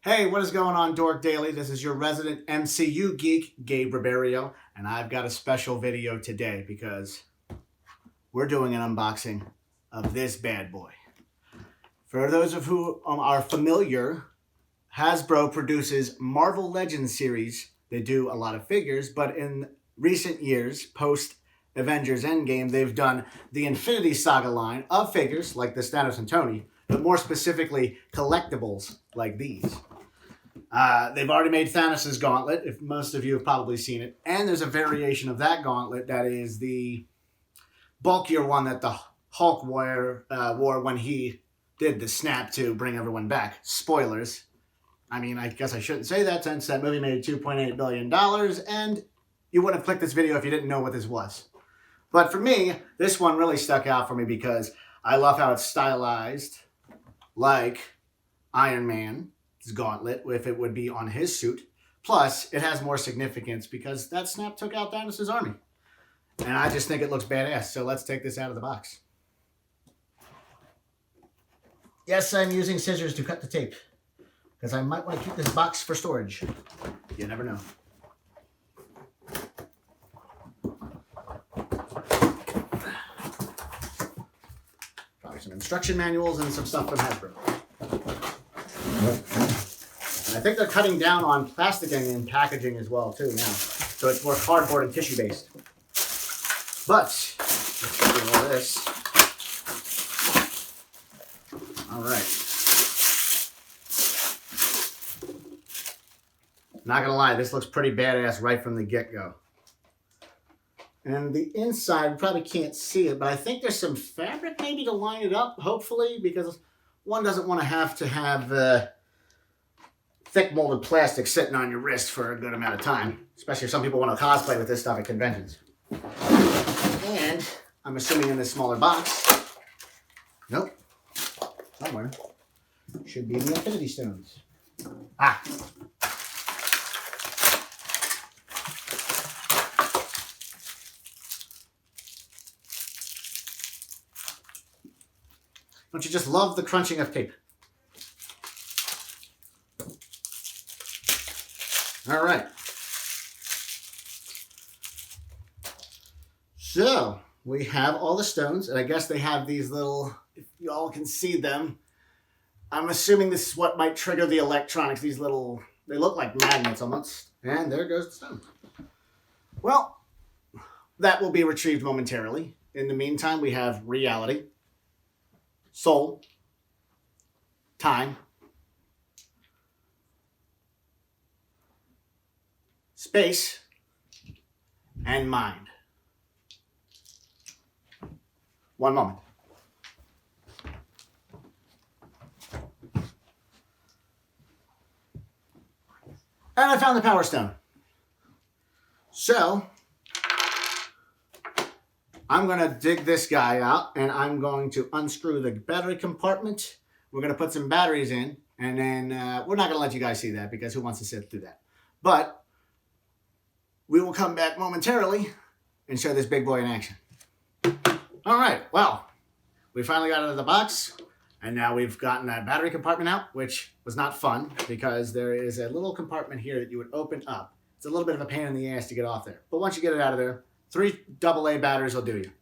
Hey, what is going on, Dork Daily? This is your resident MCU geek, Gabe Ribeiro, and I've got a special video today because we're doing an unboxing of this bad boy. For those of who are familiar, Hasbro produces Marvel Legends series. They do a lot of figures, but in recent years, post Avengers Endgame, they've done the Infinity Saga line of figures like the Thanos and Tony, but more specifically collectibles like these. They've already made Thanos' gauntlet, if most of you have probably seen it. And there's a variation of that gauntlet that is the bulkier one that the Hulk wore when he did the snap to bring everyone back. Spoilers. I mean, I guess I shouldn't say that since that movie made $2.8 billion, and you wouldn't have clicked this video if you didn't know what this was. But for me, this one really stuck out for me because I love how it's stylized like Iron Man. Gauntlet, if it would be on his suit. Plus, it has more significance because that snap took out Thanos' army. And I just think it looks badass, so let's take this out of the box. Yes, I'm using scissors to cut the tape because I might want to keep this box for storage. You never know. Probably some instruction manuals and some stuff from Hasbro. And I think they're cutting down on plasticing and packaging as well too now. So it's more cardboard and tissue based. But let's do all this. All right. Not gonna lie, this looks pretty badass right from the get-go. And the inside, you probably can't see it, but I think there's some fabric maybe to line it up, hopefully, because one doesn't want to have thick molded plastic sitting on your wrist for a good amount of time, especially if some people want to cosplay with this stuff at conventions. And I'm assuming in this smaller box, nope, somewhere, should be the Infinity Stones. Ah. Don't you just love the crunching of tape? All right. So we have all the stones, and I guess they have these little, if you all can see them, I'm assuming this is what might trigger the electronics. These little, they look like magnets almost. And there goes the stone. Well, that will be retrieved momentarily. In the meantime, we have reality, soul, time, space, and mind. One moment. And I found the Power Stone. So, I'm going to dig this guy out, and I'm going to unscrew the battery compartment. We're going to put some batteries in, and then we're not going to let you guys see that because who wants to sit through that? But we will come back momentarily and show this big boy in action. All right, well, we finally got it out of the box, and now we've gotten that battery compartment out, which was not fun because there is a little compartment here that you would open up. It's a little bit of a pain in the ass to get off there, but once you get it out of there, 3 AA batteries will do you.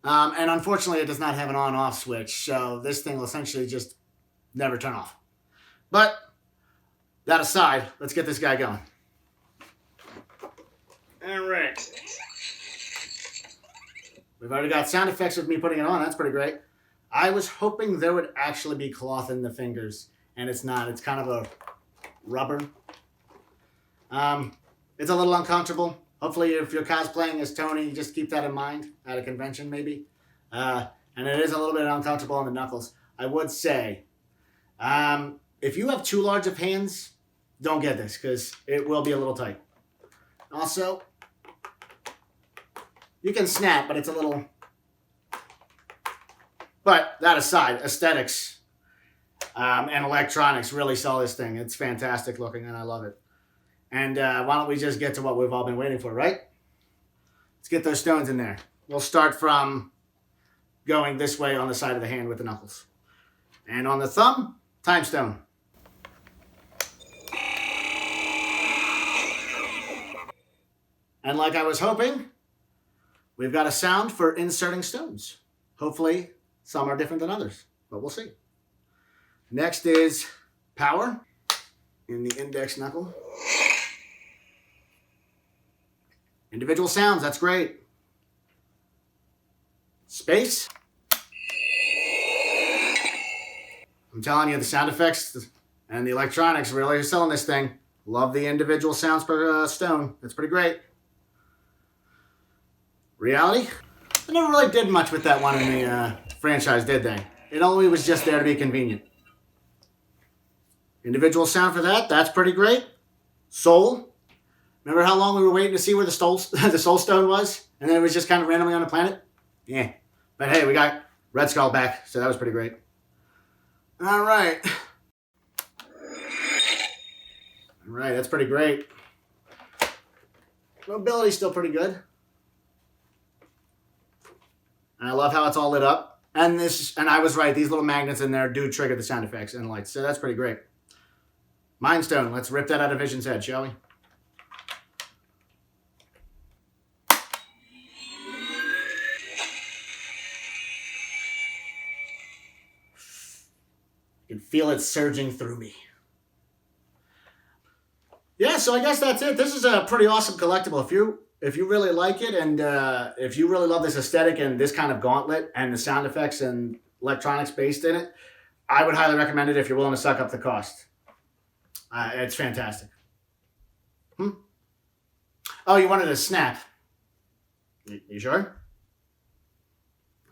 And unfortunately, it does not have an on-off switch, so this thing will essentially just never turn off. But that aside, let's get this guy going. All right. We've already got sound effects with me putting it on. That's pretty great. I was hoping there would actually be cloth in the fingers, and it's not. It's kind of a rubber. It's a little uncomfortable. Hopefully, if you're cosplaying as Tony, just keep that in mind at a convention, maybe. And it is a little bit uncomfortable on the knuckles. I would say, if you have too large of hands, don't get this because it will be a little tight. Also, you can snap, but it's a little... But that aside, aesthetics and electronics really sell this thing. It's fantastic looking, and I love it. And why don't we just get to what we've all been waiting for, right? Let's get those stones in there. We'll start from going this way on the side of the hand with the knuckles. And on the thumb, time stone. And like I was hoping, we've got a sound for inserting stones. Hopefully, some are different than others, but we'll see. Next is power in the index knuckle. Individual sounds, that's great. Space. I'm telling you, the sound effects and the electronics really are selling this thing. Love the individual sounds per stone. That's pretty great. Reality. I never really did much with that one in the franchise, did they? It only was just there to be convenient. Individual sound for that. That's pretty great. Soul. Remember how long we were waiting to see where the soul stone was? And then it was just kind of randomly on the planet? Yeah. But hey, we got Red Skull back, so that was pretty great. All right. All right, that's pretty great. Mobility's still pretty good. And I love how it's all lit up. And I was right, these little magnets in there do trigger the sound effects and lights, so that's pretty great. Mind Stone, let's rip that out of Vision's head, shall we? You can feel it surging through me. Yeah, so I guess that's it. This is a pretty awesome collectible. If you really like it, and if you really love this aesthetic and this kind of gauntlet and the sound effects and electronics based in it, I would highly recommend it if you're willing to suck up the cost. It's fantastic. Oh, you wanted a snap. You sure?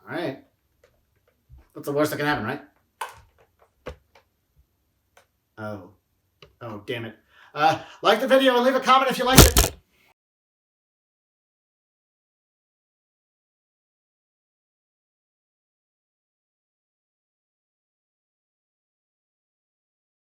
All right. That's the worst that can happen, right? Oh, damn it. Like the video and leave a comment if you liked it.